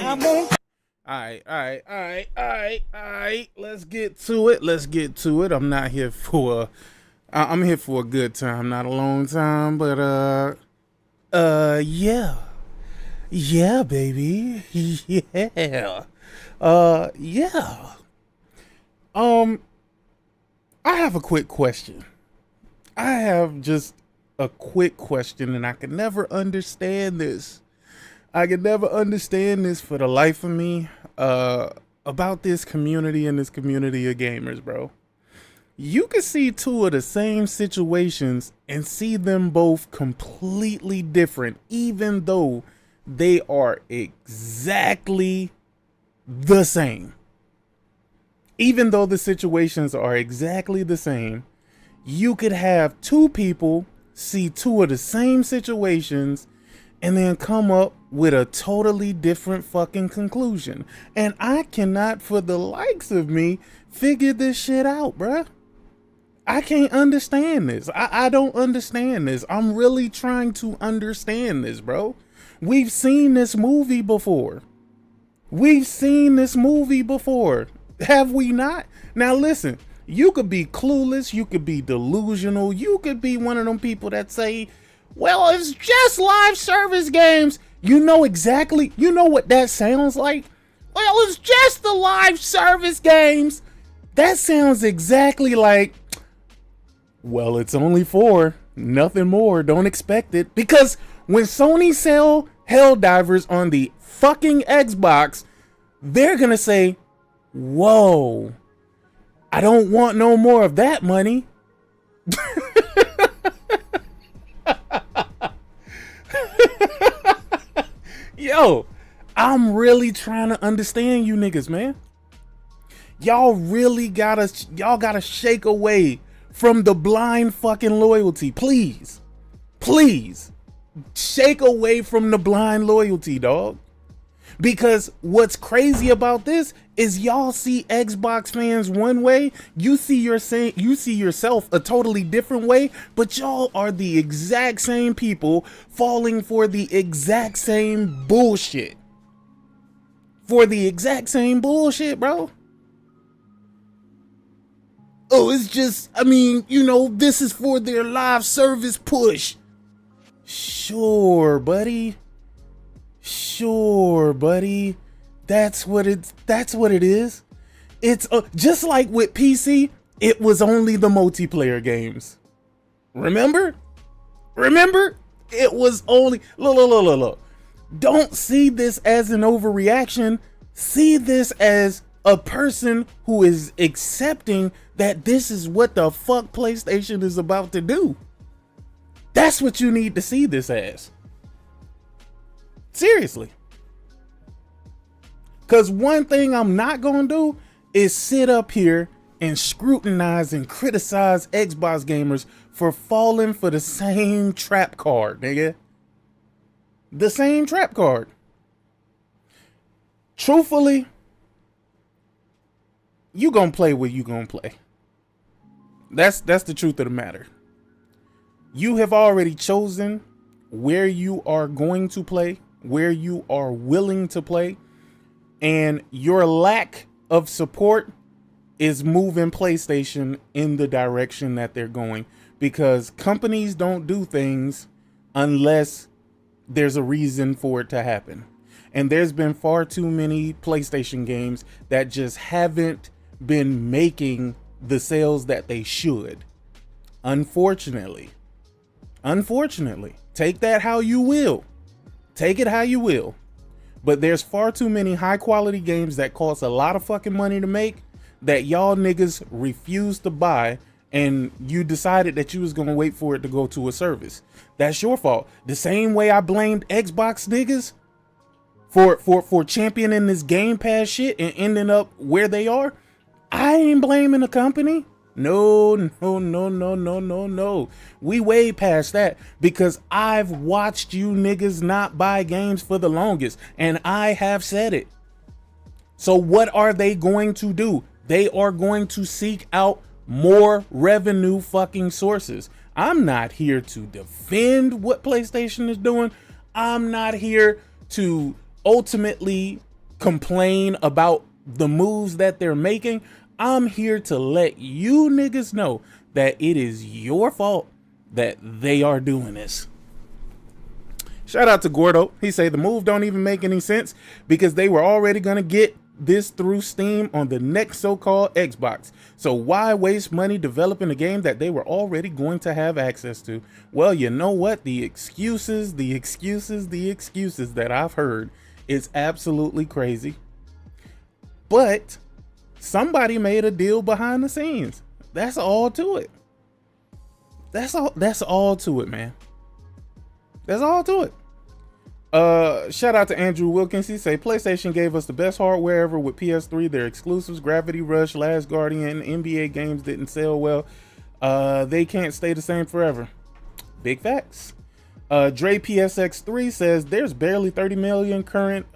All right. Let's get to it. I'm not here for. I'm here for a good time, not a long time. But yeah, baby, yeah, yeah. I have a quick question. I have just a quick question, and I can never understand this. I can never understand this for the life of me. About this community and this community of gamers, bro. You can see two of the same situations and see them both completely different, even though they are exactly the same. Even though the situations are exactly the same, you could have two people see two of the same situations and then come up with a totally different fucking conclusion. And I cannot, for the likes of me, figure this shit out, bruh. I can't understand this. I don't understand this. I'm really trying to understand this, bro. We've seen this movie before. Have we not? Now listen, you could be clueless, you could be delusional, you could be one of them people that say, well, it's just live service games. You know what that sounds like? Well, it's just the live service games. That sounds exactly like, well, it's only 4, nothing more, don't expect it. Because when Sony sell Helldivers on the fucking Xbox, they're gonna say, whoa, I don't want no more of that money. Yo, I'm really trying to understand you niggas, man. Y'all gotta shake away from the blind fucking loyalty. Please shake away from the blind loyalty, dog. Because what's crazy about this is y'all see Xbox fans one way, you see yourself a totally different way, but y'all are the exact same people falling for the exact same bullshit. Bro. Oh, it's just, this is for their live service push. Sure, buddy. That's what it is. It's just like with PC, it was only the multiplayer games. Remember? It was only look. Don't see this as an overreaction. See this as a person who is accepting that this is what the fuck PlayStation is about to do. That's what you need to see this as. Seriously. Because one thing I'm not going to do is sit up here and scrutinize and criticize Xbox gamers for falling for the same trap card, nigga. The same trap card. Truthfully, you gonna play what you gonna play. That's the truth of the matter. You have already chosen where you are going to play, where you are willing to play, and your lack of support is moving PlayStation in the direction that they're going, because companies don't do things unless there's a reason for it to happen. And there's been far too many PlayStation games that just haven't been making the sales that they should. Unfortunately, take that how you will. Take it how you will. But there's far too many high quality games that cost a lot of fucking money to make that y'all niggas refuse to buy, and you decided that you was gonna wait for it to go to a service. That's your fault. The same way I blamed Xbox niggas for championing this Game Pass shit and ending up where they are, I ain't blaming the company. No. We way past that, because I've watched you niggas not buy games for the longest, and I have said it. So what are they going to do? They are going to seek out more revenue fucking sources. I'm not here to defend what PlayStation is doing. I'm not here to ultimately complain about the moves that they're making. I'm here to let you niggas know that it is your fault that they are doing this. Shout out to Gordo. He say the move don't even make any sense because they were already going to get this through Steam on the next so-called Xbox. So why waste money developing a game that they were already going to have access to? Well, you know what? The excuses that I've heard is absolutely crazy. But somebody made a deal behind the scenes. That's all to it. That's all to it, man. That's all to it. Shout out to Andrew Wilkins. He say PlayStation gave us the best hardware ever with PS3. Their exclusives, Gravity Rush, Last Guardian, NBA games didn't sell well. They can't stay the same forever. Big facts. Dre PSX3 says there's barely 30 million current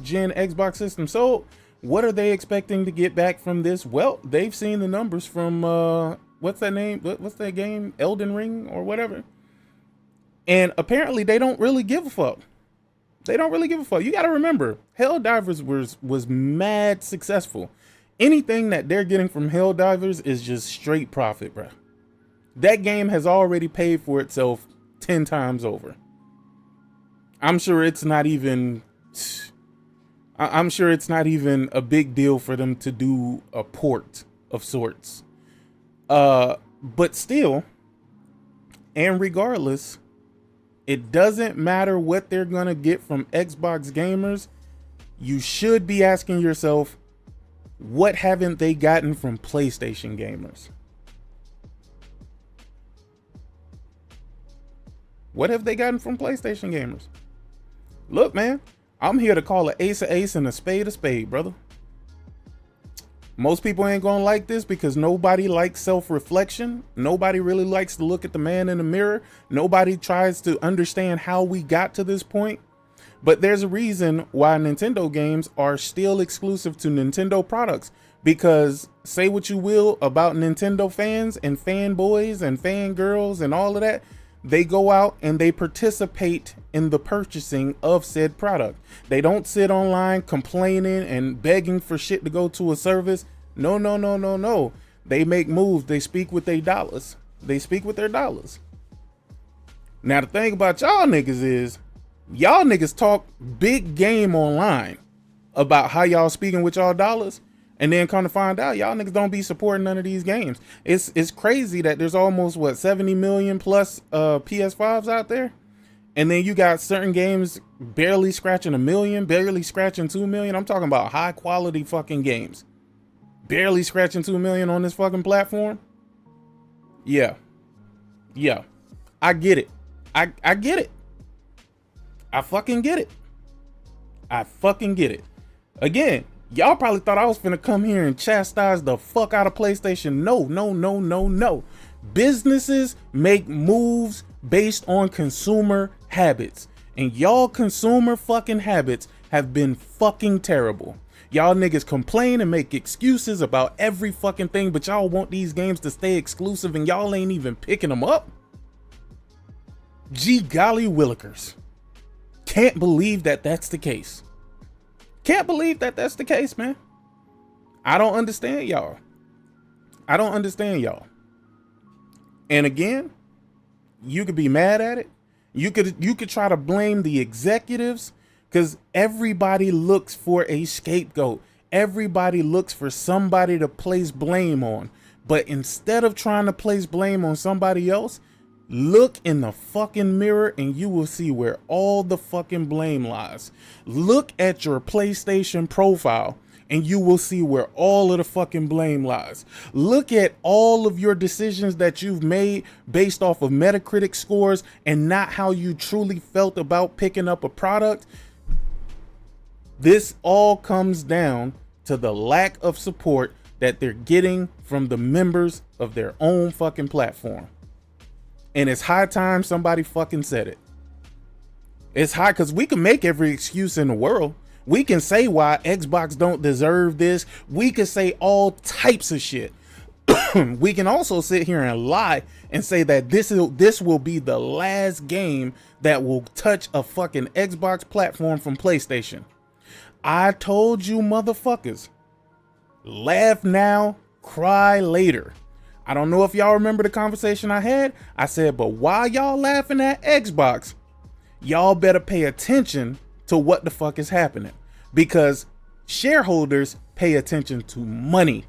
gen Xbox systems sold. What are they expecting to get back from this? Well, they've seen the numbers from what's that name? What's that game? Elden Ring or whatever. And apparently they don't really give a fuck. They don't really give a fuck. You got to remember, Helldivers was mad successful. Anything that they're getting from Helldivers is just straight profit, bro. That game has already paid for itself 10 times over. I'm sure it's not even a big deal for them to do a port of sorts. But still, and regardless, it doesn't matter what they're going to get from Xbox gamers. You should be asking yourself, what haven't they gotten from PlayStation gamers? What have they gotten from PlayStation gamers? Look, man, I'm here to call an ace a ace and a spade, brother. Most people ain't gonna like this because nobody likes self-reflection. Nobody really likes to look at the man in the mirror. Nobody tries to understand how we got to this point. But there's a reason why Nintendo games are still exclusive to Nintendo products. Because say what you will about Nintendo fans and fanboys and fangirls and all of that, they go out and they participate in the purchasing of said product. They don't sit online complaining and begging for shit to go to a service. No. They make moves. They speak with their dollars. Now, the thing about y'all niggas is y'all niggas talk big game online about how y'all speaking with y'all dollars. And then come to find out, y'all niggas don't be supporting none of these games. It's crazy that there's almost, 70 million plus PS5s out there. And then you got certain games barely scratching 1 million, barely scratching 2 million. I'm talking about high quality fucking games. Barely scratching 2 million on this fucking platform. Yeah. I get it. I get it. I fucking get it. Again, y'all probably thought I was finna come here and chastise the fuck out of PlayStation. No. Businesses make moves based on consumer habits. And y'all consumer fucking habits have been fucking terrible. Y'all niggas complain and make excuses about every fucking thing, but y'all want these games to stay exclusive and y'all ain't even picking them up. Gee golly willikers. Can't believe that that's the case. Man. I don't understand y'all. And again, you could be mad at it. You could try to blame the executives because everybody looks for a scapegoat. Everybody looks for somebody to place blame on. But instead of trying to place blame on somebody else, look in the fucking mirror and you will see where all the fucking blame lies. Look at your PlayStation profile and you will see where all of the fucking blame lies. Look at all of your decisions that you've made based off of Metacritic scores and not how you truly felt about picking up a product. This all comes down to the lack of support that they're getting from the members of their own fucking platform. And it's high time somebody fucking said it. It's high because we can make every excuse in the world. We can say why Xbox don't deserve this. We can say all types of shit. We can also sit here and lie and say that this will be the last game that will touch a fucking Xbox platform from PlayStation. I told you motherfuckers, laugh now, cry later. I don't know if y'all remember the conversation I had. I said, but while y'all laughing at Xbox, y'all better pay attention to what the fuck is happening, because shareholders pay attention to money.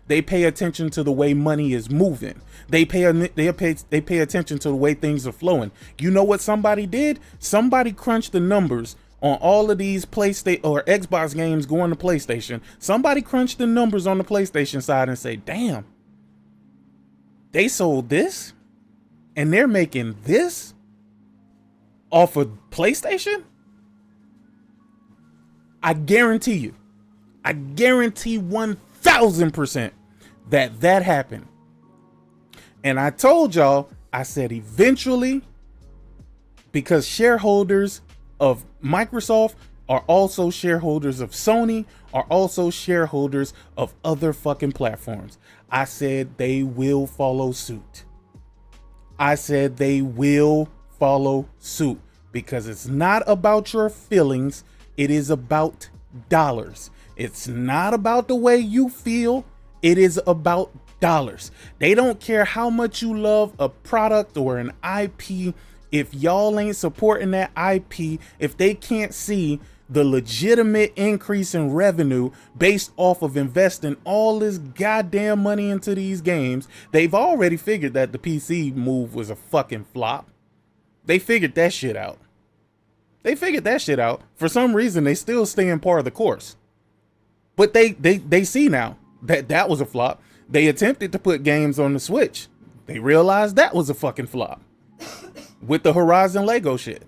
They pay attention to the way money is moving. They pay attention to the way things are flowing. You know what somebody did? Somebody crunched the numbers on all of these PlayStation or Xbox games going to PlayStation. Somebody crunched the numbers on the PlayStation side and say, damn, they sold this and they're making this off of PlayStation? I guarantee 1000% that happened. And I told y'all, I said eventually, because shareholders of Microsoft are also shareholders of Sony, are also shareholders of other fucking platforms. I said they will follow suit. I said they will follow suit, because it's not about your feelings. It is about dollars. It's not about the way you feel. It is about dollars. They don't care how much you love a product or an IP. If y'all ain't supporting that IP, if they can't see the legitimate increase in revenue based off of investing all this goddamn money into these games, they've already figured that the PC move was a fucking flop. They figured that shit out. For some reason, they still stay in part of the course. But they see now that that was a flop. They attempted to put games on the Switch. They realized that was a fucking flop with the Horizon Lego shit.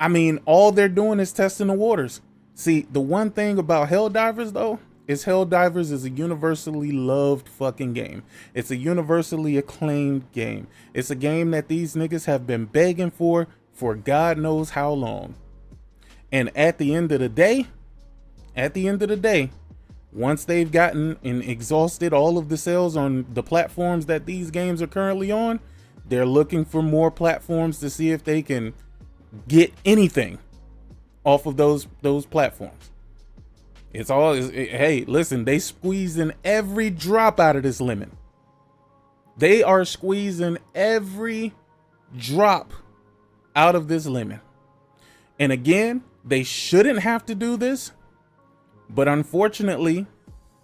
I mean, all they're doing is testing the waters. See, the one thing about Helldivers, though, is Helldivers is a universally loved fucking game. It's a universally acclaimed game. It's a game that these niggas have been begging for God knows how long. And at the end of the day, once they've gotten and exhausted all of the sales on the platforms that these games are currently on, they're looking for more platforms to see if they can get anything off of those platforms. Hey, listen, they squeezing every drop out of this lemon. They are squeezing every drop out of this lemon. And again, they shouldn't have to do this, but unfortunately,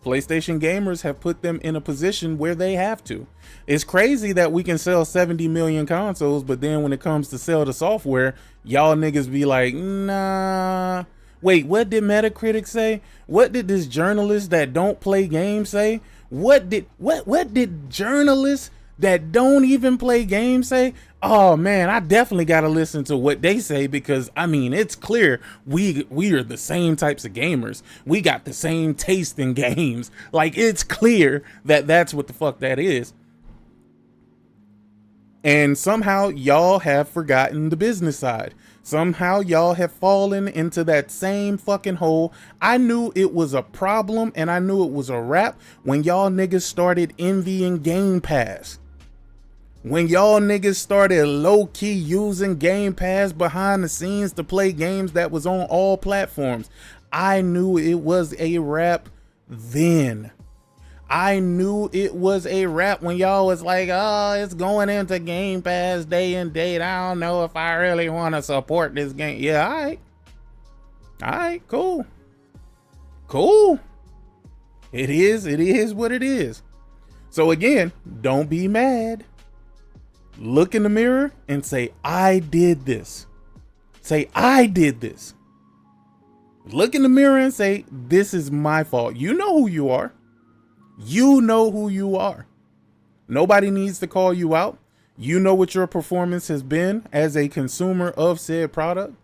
PlayStation gamers have put them in a position where they have to. It's crazy that we can sell 70 million consoles, but then when it comes to sell the software, y'all niggas be like, nah. Wait, what did Metacritic say? What did this journalist that don't play games say? What did journalists that don't even play games say? Oh man, I definitely got to listen to what they say, because I mean, it's clear we are the same types of gamers. We got the same taste in games. Like, it's clear that that's what the fuck that is. And somehow y'all have forgotten the business side. Somehow y'all have fallen into that same fucking hole. I knew it was a problem and I knew it was a wrap when y'all niggas started envying Game Pass. When y'all niggas started low-key using Game Pass behind the scenes to play games that was on all platforms, I knew it was a wrap then. I knew it was a wrap when y'all was like, oh, it's going into Game Pass day and date. I don't know if I really want to support this game. Yeah, all right, cool. It is what it is. So again, don't be mad. Look in the mirror and say, I did this. Say, I did this. Look in the mirror and say, this is my fault. You know who you are. You know who you are. Nobody needs to call you out. You know what your performance has been as a consumer of said product.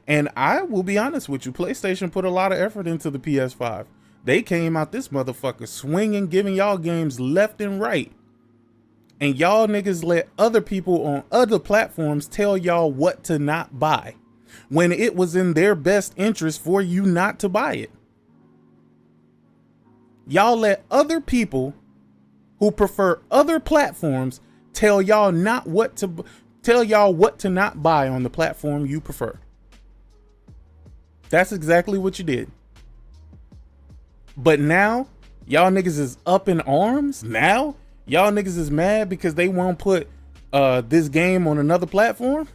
And I will be honest with you, PlayStation put a lot of effort into the PS5. They came out this motherfucker swinging, giving y'all games left and right. And y'all niggas let other people on other platforms tell y'all what to not buy, when it was in their best interest for you not to buy it. Y'all let other people who prefer other platforms tell y'all what to not buy on the platform you prefer. That's exactly what you did. But now, y'all niggas is up in arms. Now, y'all niggas is mad because they won't put this game on another platform.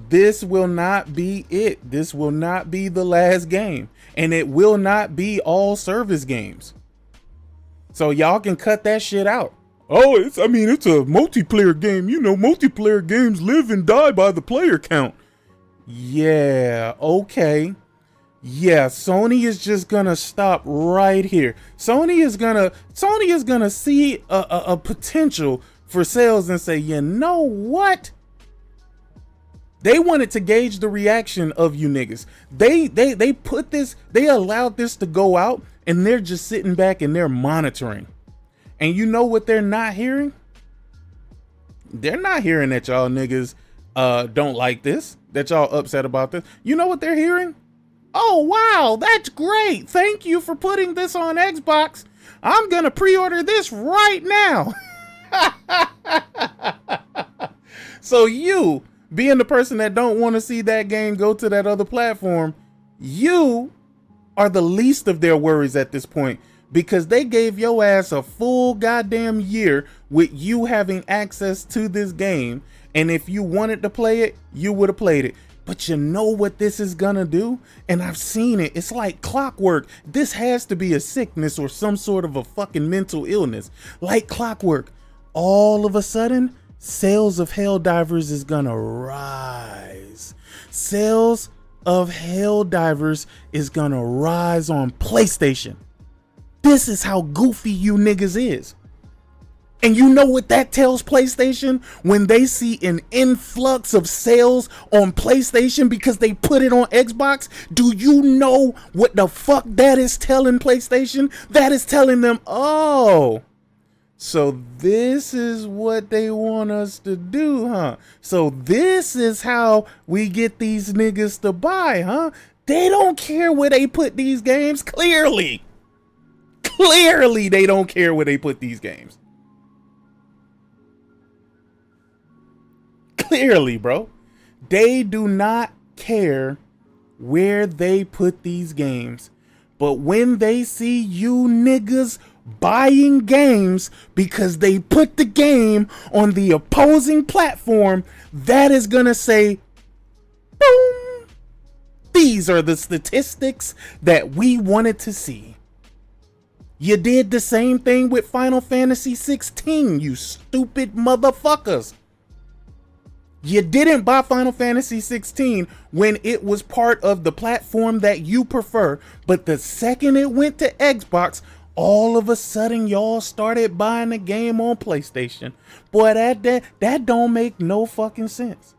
This will not be it. This will not be the last game. And it will not be all service games. So y'all can cut that shit out. Oh, it's a multiplayer game. You know, multiplayer games live and die by the player count. Yeah, okay. Yeah, Sony is just gonna stop right here. Sony is gonna see a potential for sales and say, you know what? They wanted to gauge the reaction of you niggas. They allowed this to go out, and they're just sitting back and they're monitoring. And you know what they're not hearing? They're not hearing that y'all niggas don't like this, that y'all upset about this. You know what they're hearing? Oh, wow, that's great. Thank you for putting this on Xbox. I'm gonna pre-order this right now. So you, being the person that don't want to see that game go to that other platform, you are the least of their worries at this point, because they gave your ass a full goddamn year with you having access to this game. And if you wanted to play it, you would have played it. But you know what this is gonna do? And I've seen it. It's like clockwork. This has to be a sickness or some sort of a fucking mental illness. Like clockwork. All of a sudden, sales of Helldivers is gonna rise. Sales of Helldivers is gonna rise on PlayStation. This is how goofy you niggas is. And you know what that tells PlayStation? When they see an influx of sales on PlayStation because they put it on Xbox, do you know what the fuck that is telling PlayStation? That is telling them, oh, so this is what they want us to do, huh? So this is how we get these niggas to buy, huh? They don't care where they put these games, clearly. Clearly, they don't care where they put these games. Clearly, bro. They do not care where they put these games. But when they see you niggas buying games because they put the game on the opposing platform, that is gonna say, boom. These are the statistics that we wanted to see. You did the same thing with Final Fantasy 16, you stupid motherfuckers. You didn't buy Final Fantasy 16 when it was part of the platform that you prefer, but the second it went to Xbox, all of a sudden y'all started buying the game on PlayStation. Boy, that don't make no fucking sense.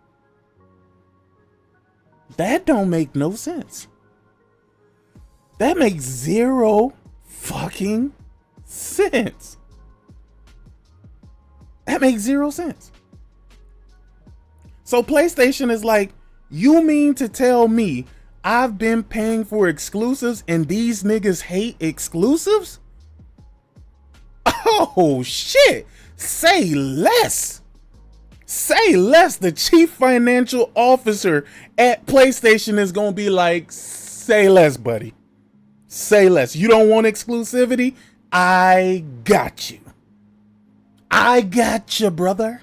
That don't make no sense. That makes zero fucking sense. That makes zero sense. So PlayStation is like, you mean to tell me I've been paying for exclusives and these niggas hate exclusives? Oh shit. Say less. Say less. The chief financial officer at PlayStation is gonna be like, say less, buddy. Say less. You don't want exclusivity? I got you. I got you, brother.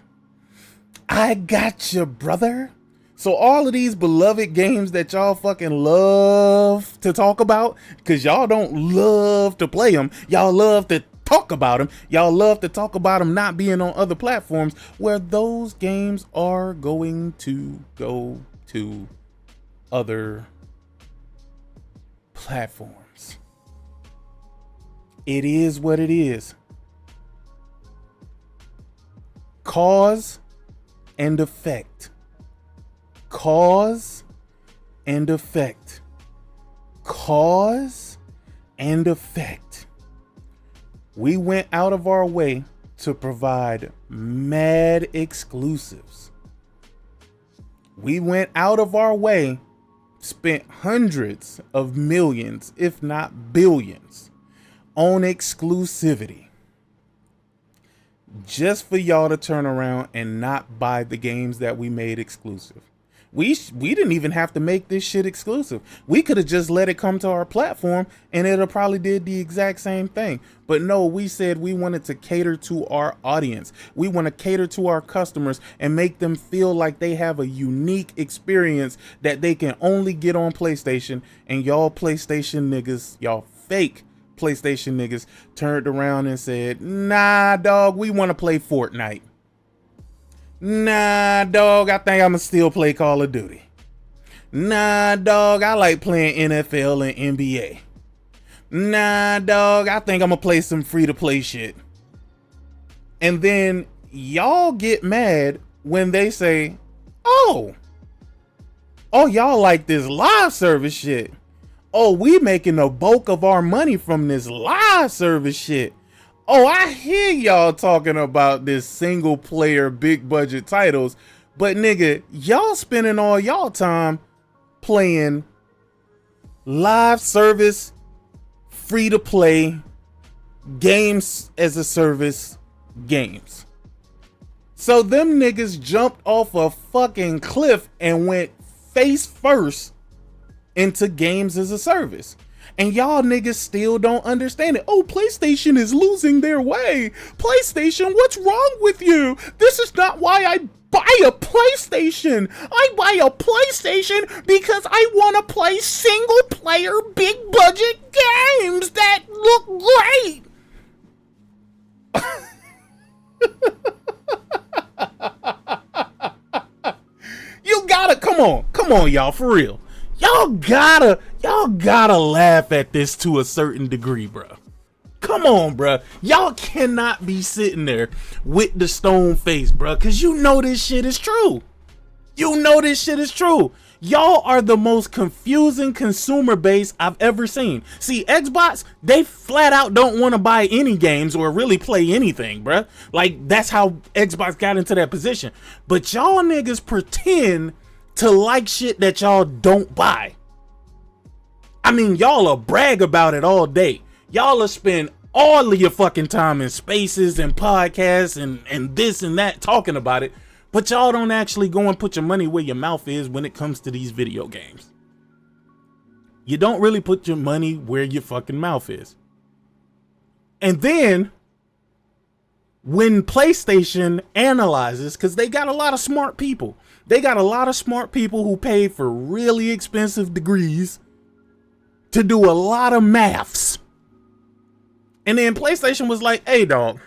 I got you, brother. So all of these beloved games that y'all fucking love to talk about, because y'all don't love to play them, y'all love to talk about them, y'all love to talk about them not being on other platforms, where those games are going to go to other platforms. It is what it is. Cause and effect. Cause and effect. Cause and effect. We went out of our way to provide mad exclusives. We went out of our way, spent hundreds of millions, if not billions, on exclusivity. Just for y'all to turn around and not buy the games that we made exclusive. We didn't even have to make this shit exclusive. We could have just let it come to our platform and it'll probably did the exact same thing. But no, we said we wanted to cater to our audience. We want to cater to our customers and make them feel like they have a unique experience that they can only get on PlayStation. And y'all PlayStation niggas, y'all fake PlayStation niggas turned around and said, nah, dog, we want to play Fortnite. Nah, dog, I think I'ma still play Call of Duty. Nah, dog, I like playing NFL and NBA. Nah, dog, I think I'ma play some free-to-play shit. And then y'all get mad when they say, oh, y'all like this live service shit. Oh, we making a bulk of our money from this live service shit. Oh, I hear y'all talking about this single player, big budget titles, but nigga, y'all spending all y'all time playing live service, free to play, games as a service games. So them niggas jumped off a fucking cliff and went face first into games as a service. And y'all niggas still don't understand it. Oh, PlayStation is losing their way. PlayStation, what's wrong with you? This is not why I buy a PlayStation. I buy a PlayStation because I want to play single player, big budget games that look great. You gotta, come on, y'all, for real. Y'all gotta laugh at this to a certain degree, bro. Come on, bro. Y'all cannot be sitting there with the stone face, bro, because you know this shit is true. You know this shit is true. Y'all are the most confusing consumer base I've ever seen. See, Xbox, they flat out don't want to buy any games or really play anything, bruh. Like, that's how Xbox got into that position. But y'all niggas pretend to like shit that y'all don't buy. I mean, y'all will brag about it all day. Y'all will spend all of your fucking time in spaces and podcasts and this and that talking about it. But y'all don't actually go and put your money where your mouth is when it comes to these video games. You don't really put your money where your fucking mouth is. And then when PlayStation analyzes, because they got a lot of smart people. They got a lot of smart people who pay for really expensive degrees to do a lot of maths. And then PlayStation was like, hey, dog,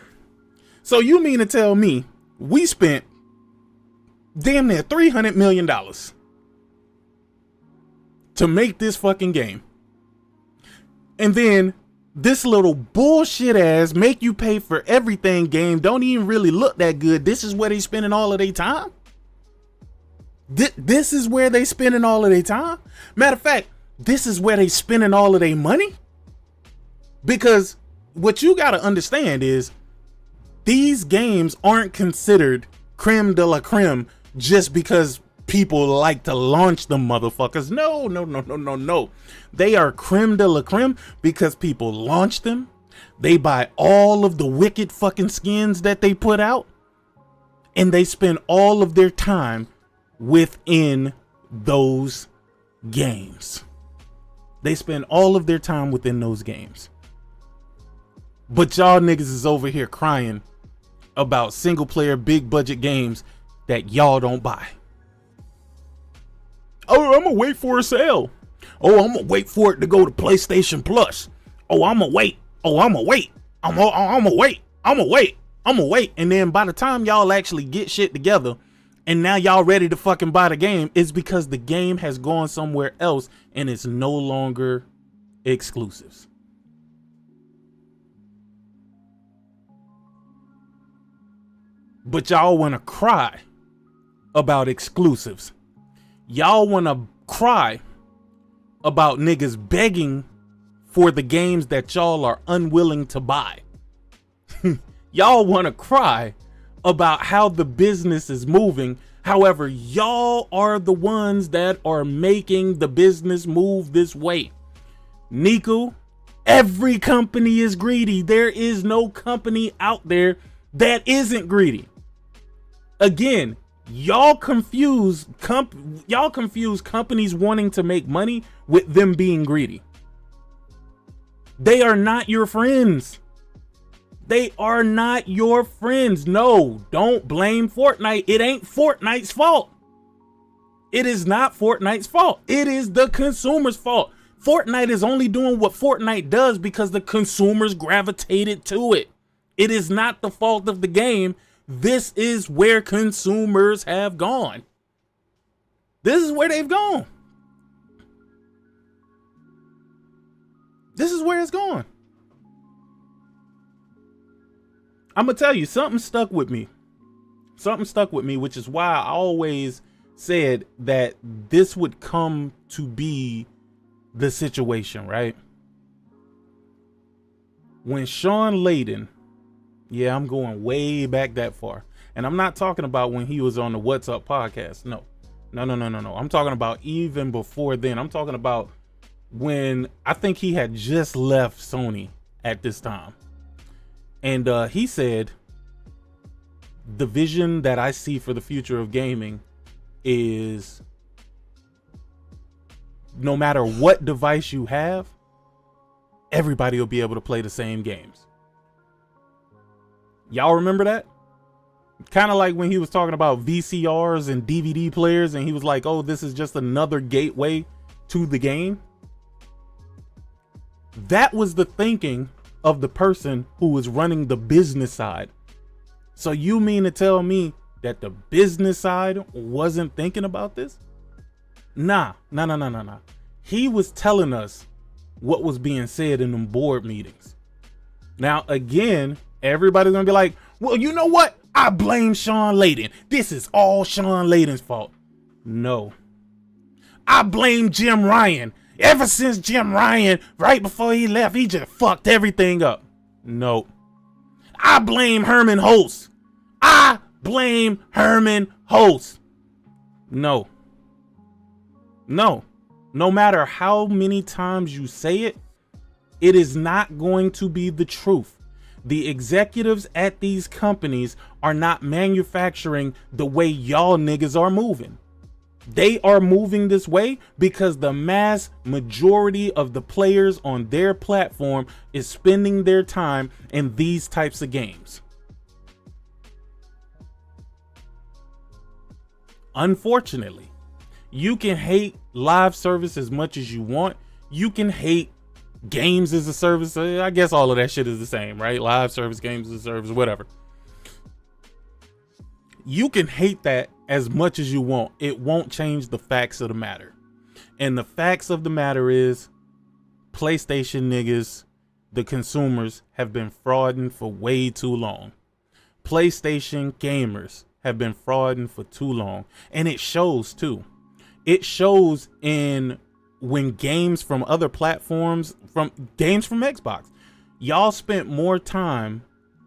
so you mean to tell me we spent damn near $300 million to make this fucking game, and then this little bullshit ass make you pay for everything game don't even really look that good? This is where they spending all of their time? This is where they spending all of their time? Matter of fact, this is where they spending all of their money? Because what you got to understand is these games aren't considered creme de la creme just because people like to launch them motherfuckers. No. They are creme de la creme because people launch them. They buy all of the wicked fucking skins that they put out. And they spend all of their time within those games. They spend all of their time within those games. But y'all niggas is over here crying about single player big budget games that y'all don't buy. Oh, I'm gonna wait for a sale. Oh, I'm gonna wait for it to go to PlayStation Plus. Oh, I'm gonna wait. Oh, I'm gonna wait. I'm gonna wait. And then by the time y'all actually get shit together and now y'all ready to fucking buy the game, it's because the game has gone somewhere else and it's no longer exclusives. But y'all want to cry about exclusives. Y'all want to cry about niggas begging for the games that y'all are unwilling to buy. Y'all want to cry about how the business is moving. However, y'all are the ones that are making the business move this way. Niku, every company is greedy. There is no company out there that isn't greedy. Again, Y'all confuse companies wanting to make money with them being greedy. They are not your friends. They are not your friends. No, don't blame Fortnite. It ain't Fortnite's fault. It is not Fortnite's fault. It is the consumer's fault. Fortnite is only doing what Fortnite does because the consumers gravitated to it. It is not the fault of the game. This is where consumers have gone. This is where they've gone. This is where it's gone. I'm going to tell you, something stuck with me. Something stuck with me, which is why I always said that this would come to be the situation, right? When Sean Layden, yeah, I'm going way back that far. And I'm not talking about when he was on the What's Up podcast. No. I'm talking about even before then. I'm talking about when I think he had just left Sony at this time. And he said, the vision that I see for the future of gaming is no matter what device you have, everybody will be able to play the same games. Y'all remember that? Kind of like when he was talking about VCRs and DVD players, and he was like, oh, this is just another gateway to the game. That was the thinking of the person who was running the business side. So you mean to tell me that the business side wasn't thinking about this? Nah. He was telling us what was being said in them board meetings. Now, again, everybody's gonna be like, well, you know what? I blame Sean Layden. This is all Sean Layden's fault. No. I blame Jim Ryan. Ever since Jim Ryan, right before he left, he just fucked everything up. No. I blame Herman Hulst. I blame Herman Hulst. No. No matter how many times you say it, it is not going to be the truth. The executives at these companies are not manufacturing the way y'all niggas are moving. They are moving this way because the mass majority of the players on their platform is spending their time in these types of games. Unfortunately, you can hate live service as much as you want. You can hate games as a service. I guess all of that shit is the same, right? Live service, games as a service, whatever. You can hate that as much as you want. It won't change the facts of the matter. And the facts of the matter is PlayStation niggas, the consumers, have been frauding for way too long. PlayStation gamers have been frauding for too long. And it shows too. It shows in when games from other platforms, from games from Xbox, y'all spent more time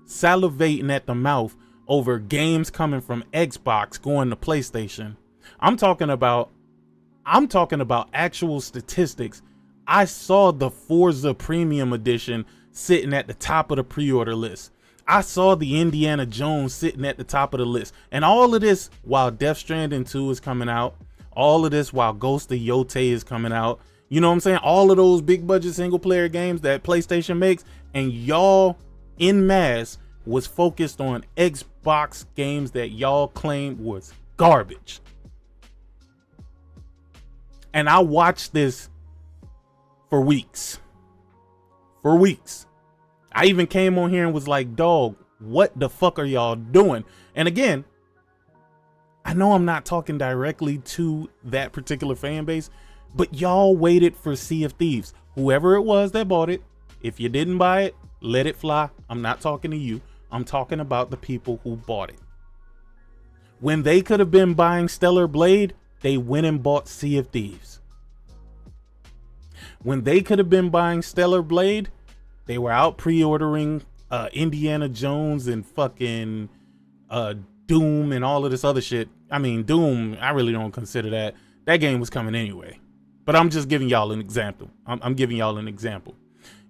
salivating at the mouth over games coming from Xbox going to PlayStation. I'm talking about actual statistics. I saw the Forza Premium Edition sitting at the top of the pre-order list. I saw the Indiana Jones sitting at the top of the list. And all of this while Death Stranding 2 is coming out. All of this while Ghost of Yotei is coming out. You know what I'm saying? All of those big budget single player games that PlayStation makes, and y'all en masse was focused on Xbox games that y'all claimed was garbage. And I watched this for weeks. I even came on here and was like, dog, what the fuck are y'all doing? And again, I know I'm not talking directly to that particular fan base, but y'all waited for Sea of Thieves. Whoever it was that bought it, if you didn't buy it, let it fly. I'm not talking to you. I'm talking about the people who bought it. When they could have been buying Stellar Blade, they went and bought Sea of Thieves. When they could have been buying Stellar Blade, they were out pre-ordering Indiana Jones and fucking Doom and all of this other shit. I mean, Doom, I really don't consider that. That game was coming anyway. But I'm just giving y'all an example. I'm giving y'all an example.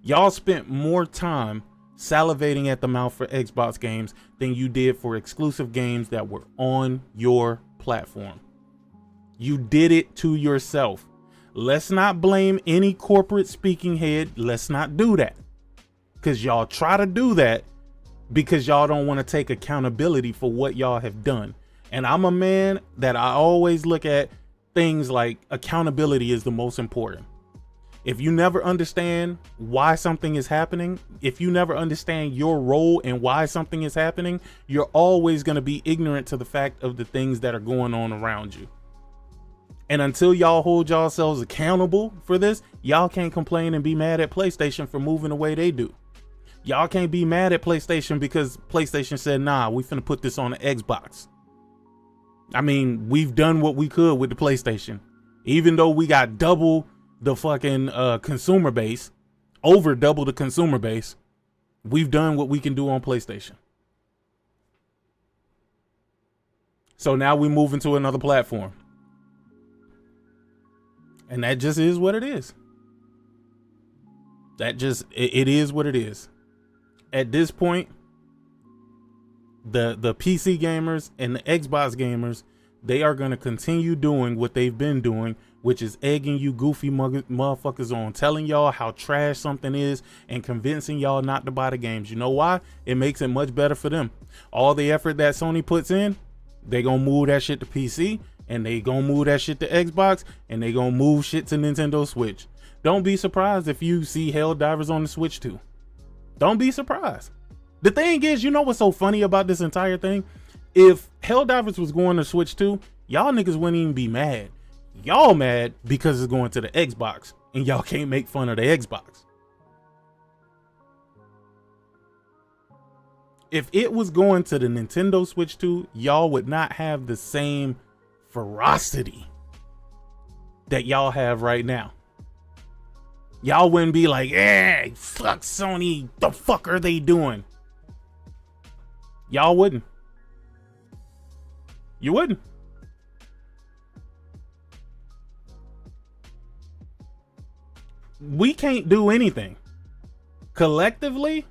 Y'all spent more time salivating at the mouth for Xbox games than you did for exclusive games that were on your platform. You did it to yourself. Let's not blame any corporate speaking head. Let's not do that. Because y'all try to do that because y'all don't want to take accountability for what y'all have done. And I'm a man that I always look at things like accountability is the most important. If you never understand why something is happening, if you never understand your role and why something is happening, you're always going to be ignorant to the fact of the things that are going on around you. And until y'all hold yourselves accountable for this, y'all can't complain and be mad at PlayStation for moving the way they do. Y'all can't be mad at PlayStation because PlayStation said, nah, we finna put this on the Xbox. I mean, we've done what we could with the PlayStation. Even though we got double the fucking consumer base, over double the consumer base, we've done what we can do on PlayStation. So now we move into another platform. And that just is what it is. It is what it is. At this point, the PC gamers and the Xbox gamers, they are going to continue doing what they've been doing, which is egging you goofy motherfuckers on, telling y'all how trash something is and convincing y'all not to buy the games. You know why? It makes it much better for them. All the effort that Sony puts in, they gonna move that shit to PC, and they gonna move that shit to Xbox, and they gonna move shit to Nintendo Switch. Don't be surprised if you see Helldivers on the Switch too. Don't be surprised. The thing is, you know what's so funny about this entire thing? If Helldivers was going to Switch 2, y'all niggas wouldn't even be mad. Y'all mad because it's going to the Xbox and y'all can't make fun of the Xbox. If it was going to the Nintendo Switch 2, y'all would not have the same ferocity that y'all have right now. Y'all wouldn't be like, hey, fuck Sony, the fuck are they doing? Y'all wouldn't. You wouldn't. We can't do anything. Collectively,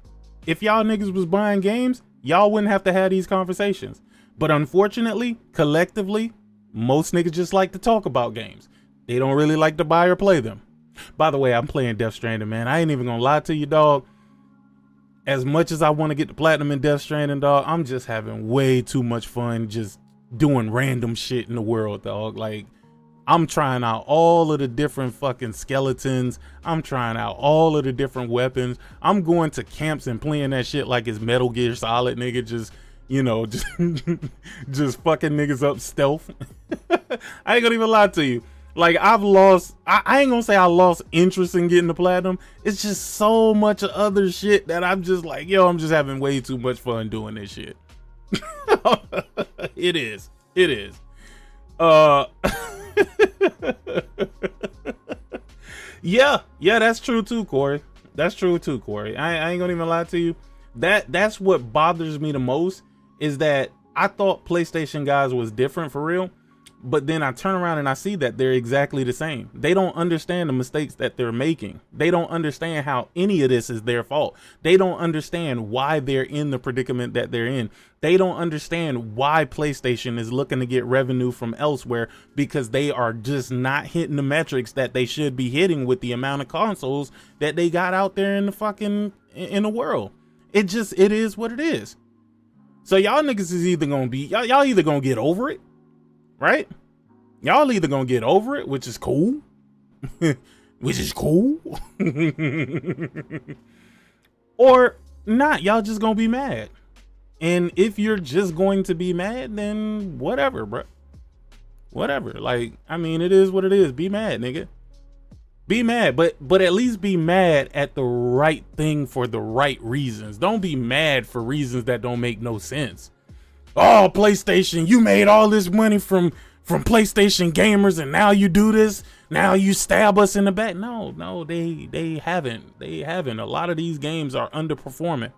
if y'all niggas was buying games, y'all wouldn't have to have these conversations. But unfortunately, collectively, most niggas just like to talk about games. They don't really like to buy or play them. By the way, I'm playing Death Stranding, man. I ain't even gonna lie to you, dog. As much as I want to get the platinum in Death Stranding, dog, I'm just having way too much fun just doing random shit in the world, dog. Like, I'm trying out all of the different fucking skeletons. I'm trying out all of the different weapons. I'm going to camps and playing that shit like it's Metal Gear Solid, nigga. Just, you know, just fucking niggas up stealth. I ain't gonna even lie to you. Like, I've lost, I ain't gonna say I lost interest in getting the platinum. It's just so much other shit that I'm just like, yo, I'm just having way too much fun doing this shit. It is. Yeah, that's true too, Corey. That's true too, Corey. I ain't gonna even lie to you. That's what bothers me the most, is that I thought PlayStation guys was different for real. But then I turn around and I see that they're exactly the same. They don't understand the mistakes that they're making. They don't understand how any of this is their fault. They don't understand why they're in the predicament that they're in. They don't understand why PlayStation is looking to get revenue from elsewhere, because they are just not hitting the metrics that they should be hitting with the amount of consoles that they got out there in the world. It is what it is. So y'all niggas is either gonna be, y'all either gonna get over it, right? Y'all either gonna get over it, which is cool, or not. Y'all just gonna be mad. And if you're just going to be mad, then whatever, bro. Whatever. Like, I mean, it is what it is. Be mad, nigga. Be mad, but at least be mad at the right thing for the right reasons. Don't be mad for reasons that don't make no sense. Oh, PlayStation, you made all this money from PlayStation gamers, and now you do this. Now you stab us in the back. No, they haven't. They haven't. A lot of these games are underperforming.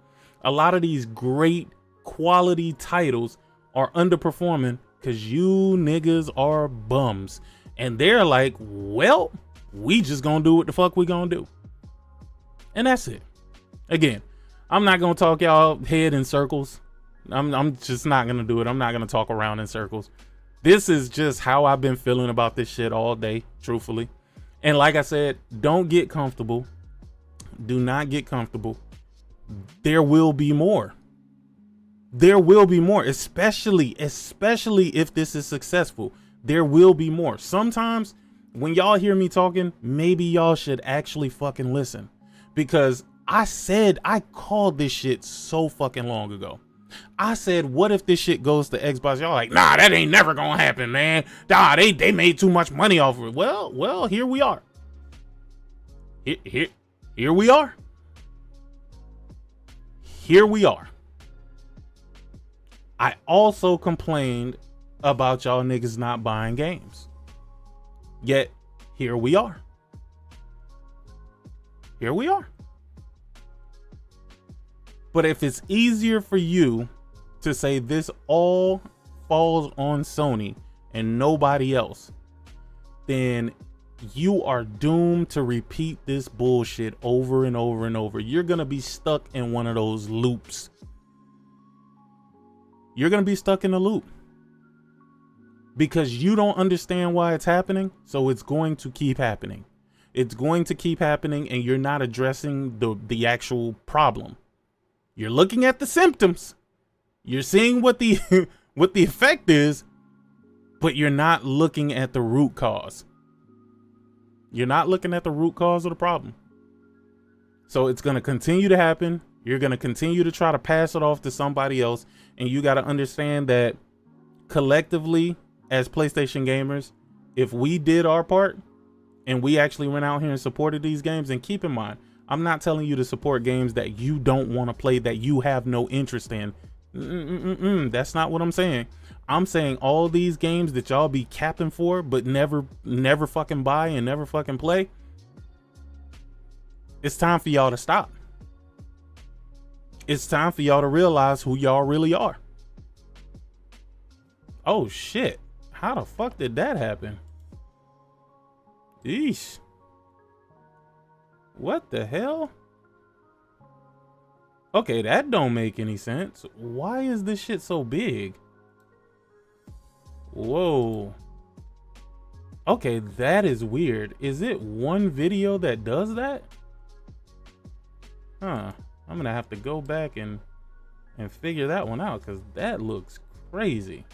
A lot of these great quality titles are underperforming because you niggas are bums. And they're like, well, we just gonna do what the fuck we gonna do. And that's it. Again, I'm not gonna talk y'all head in circles. I'm just not gonna do it. I'm not gonna talk around in circles. This is just how I've been feeling about this shit all day, truthfully. And like I said, don't get comfortable. Do not get comfortable. There will be more. There will be more, especially if this is successful. There will be more. Sometimes when y'all hear me talking, maybe y'all should actually fucking listen, because I called this shit so fucking long ago. I said, what if this shit goes to Xbox? Y'all like, nah, that ain't never gonna happen, man. Nah, they made too much money off of it. Well, here we are. Here we are. Here we are. I also complained about y'all niggas not buying games. Yet, here we are. Here we are. But if it's easier for you to say this all falls on Sony and nobody else, then you are doomed to repeat this bullshit over and over and over. You're going to be stuck in one of those loops. You're going to be stuck in a loop because you don't understand why it's happening. So it's going to keep happening. It's going to keep happening, and you're not addressing the actual problem. You're looking at the symptoms. You're seeing what the what the effect is, but you're not looking at the root cause. You're not looking at the root cause of the problem. So it's going to continue to happen. You're going to continue to try to pass it off to somebody else. And you got to understand that collectively, as PlayStation gamers, if we did our part and we actually went out here and supported these games, and keep in mind, I'm not telling you to support games that you don't want to play, that you have no interest in. That's not what I'm saying. I'm saying all these games that y'all be capping for, but never fucking buy and never fucking play. It's time for y'all to stop. It's time for y'all to realize who y'all really are. Oh shit. How the fuck did that happen? Eesh. What the hell? Okay, that don't make any sense. Why is this shit so big? Whoa. Okay, that is weird. Is it one video that does that? Huh. I'm gonna have to go back and figure that one out, because that looks crazy.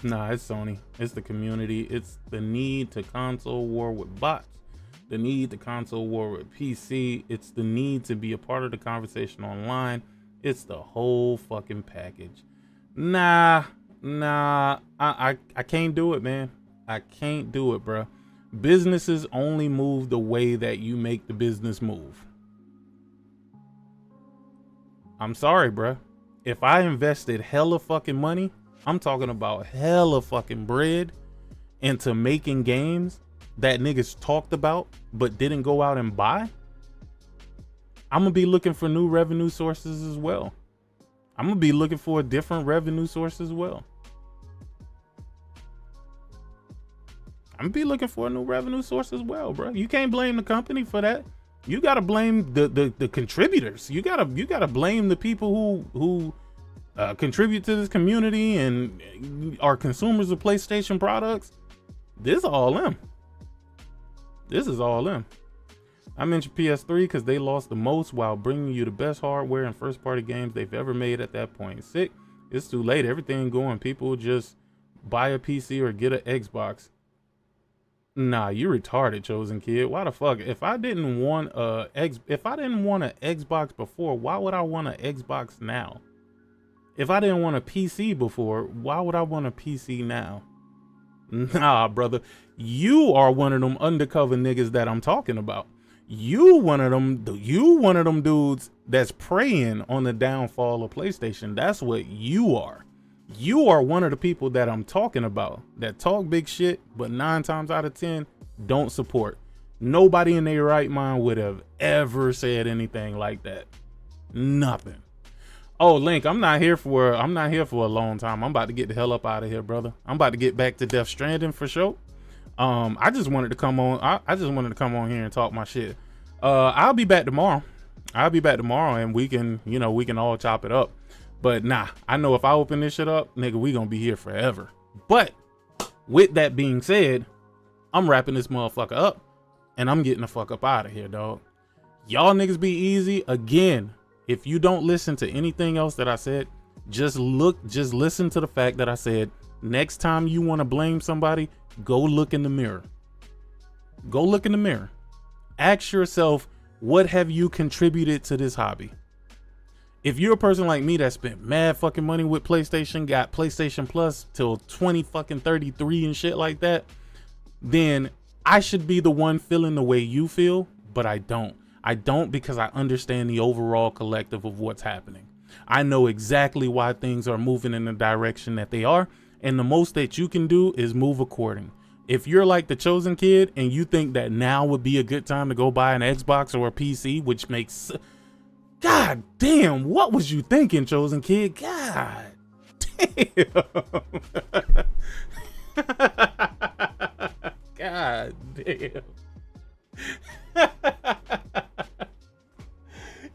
Nah, it's Sony. It's the community. It's the need to console war with bots. The need to console war with PC. It's the need to be a part of the conversation online. It's the whole fucking package. Nah, I can't do it, man. I can't do it, bro. Businesses only move the way that you make the business move. I'm sorry, bro. If I invested hella fucking money, I'm talking about hella fucking bread, into making games that niggas talked about but didn't go out and buy, I'm gonna be looking for new revenue sources as well. I'm gonna be looking for a different revenue source as well. I'm gonna be looking for a new revenue source as well, bro. You can't blame the company for that. You gotta blame the contributors. You gotta blame the people who contribute to this community and are consumers of PlayStation products. This is all them. This is all them. I mentioned PS3 because they lost the most while bringing you the best hardware and first party games they've ever made at that point. Sick. It's too late. Everything going. People just buy a PC or get an Xbox. Nah, you retarded, chosen kid. Why the fuck? If I didn't want an Xbox before, why would I want an Xbox now? If I didn't want a PC before, why would I want a PC now? Nah, brother. You are one of them undercover niggas that I'm talking about. You one of them dudes that's preying on the downfall of PlayStation. That's what you are. You are one of the people that I'm talking about, that talk big shit, but 9 times out of 10 don't support. Nobody in their right mind would have ever said anything like that. Nothing. Oh, Link, I'm not here for a long time. I'm about to get the hell up out of here, brother. I'm about to get back to Death Stranding for sure. I just wanted to come on. I just wanted to come on here and talk my shit. I'll be back tomorrow. And we can, we can all chop it up. But nah, I know if I open this shit up, nigga, we gonna be here forever. But with that being said, I'm wrapping this motherfucker up and I'm getting the fuck up out of here, dog. Y'all niggas be easy. Again, if you don't listen to anything else that I said, just listen to the fact that I said, next time you want to blame somebody, go look in the mirror. Go look in the mirror. Ask yourself, what have you contributed to this hobby? If you're a person like me that spent mad fucking money with PlayStation, got PlayStation Plus till 2033 and shit like that, then I should be the one feeling the way you feel, but I don't. I don't, because I understand the overall collective of what's happening. I know exactly why things are moving in the direction that they are, and the most that you can do is move according. If you're like the chosen kid and you think that now would be a good time to go buy an Xbox or a PC, which makes... God damn, what was you thinking, chosen kid? God damn. God damn.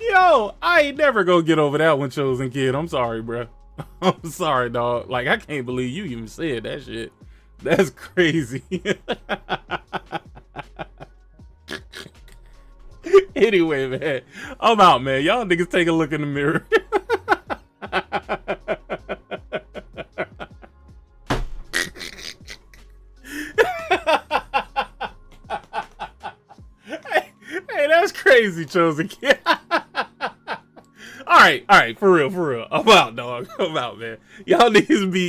Yo, I ain't never gonna get over that one, chosen kid. I'm sorry, bro. I'm sorry, dog. Like, I can't believe you even said that shit. That's crazy. Anyway, man, I'm out, man. Y'all niggas take a look in the mirror. Hey, that's crazy, chosen kid. All right, for real. I'm out, dog. I'm out, man. Y'all niggas be